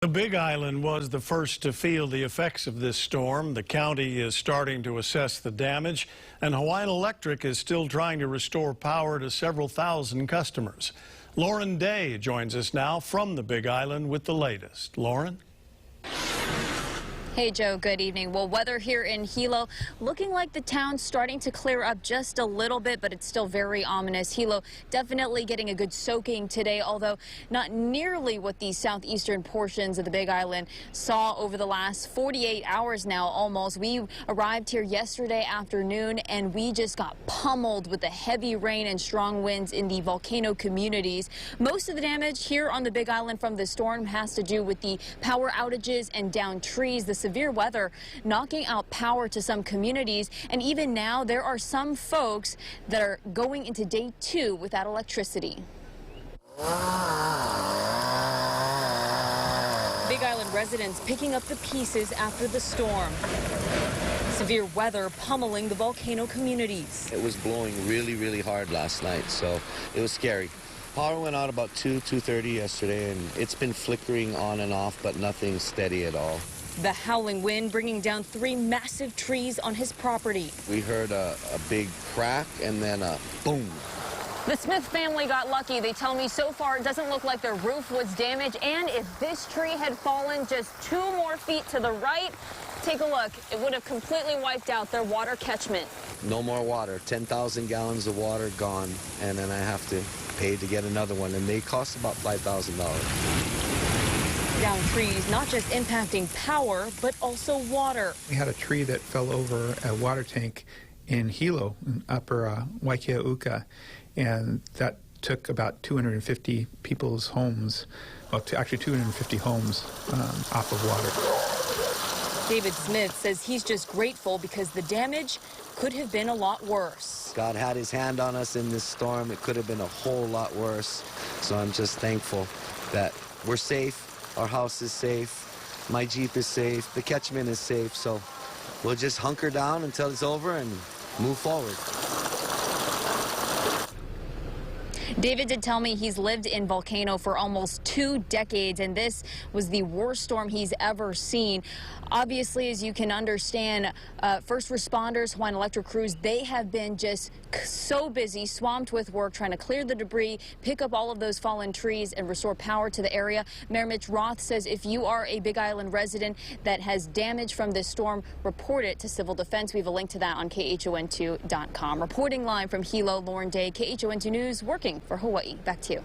The Big Island was the first to feel the effects of this storm. The county is starting to assess the damage, and Hawaiian Electric is still trying to restore power to several thousand customers. Lauren Day joins us now from the Big Island with the latest. Lauren? Hey, Joe. Good evening. Well, weather here in Hilo looking like the town's starting to clear up just a little bit, but it's still very ominous. Hilo definitely getting a good soaking today, although not nearly what the southeastern portions of the Big Island saw over the last 48 hours now almost. We arrived here yesterday afternoon and we just got pummeled with the heavy rain and strong winds in the volcano communities. Most of the damage here on the Big Island from the storm has to do with the power outages and downed trees. The severe weather knocking out power to some communities, and even now there are some folks that are going into day 2 without electricity. Big Island residents picking up the pieces after the storm. Severe weather pummeling the volcano communities. It was blowing really hard last night, so it was scary. Power went out about 2:30 yesterday, and it's been flickering on and off, but nothing steady at all. The howling wind bringing down 3 massive trees on his property. We heard a big crack and then a boom. The Smith family got lucky. They tell me so far it doesn't look like their roof was damaged, and if this tree had fallen just 2 more feet to the right, take a look, it would have completely wiped out their water catchment. No more water. 10,000 gallons of water gone, and then I have to pay to get another one, and they cost about $5,000. Down trees not just impacting power, but also water. We had a tree that fell over a water tank in Hilo, in upper Waikiauka, and that took about 250 people's homes, well, actually 250 homes off of water. David Smith says he's just grateful because the damage could have been a lot worse. God had his hand on us in this storm. It could have been a whole lot worse. So I'm just thankful that we're safe. Our house is safe. My Jeep is safe. The catchment is safe. So we'll just hunker down until it's over and move forward. David did tell me he's lived in Volcano for almost 2 decades, and this was the worst storm he's ever seen. Obviously, as you can understand, first responders, Hawaiian Electric crews, they have been just so busy, swamped with work, trying to clear the debris, pick up all of those fallen trees, and restore power to the area. Mayor Mitch Roth says if you are a Big Island resident that has damage from this storm, report it to Civil Defense. We have a link to that on KHON2.com. Reporting live from Hilo, Lauren Day, KHON2 News, working for Hawaii. Back to you.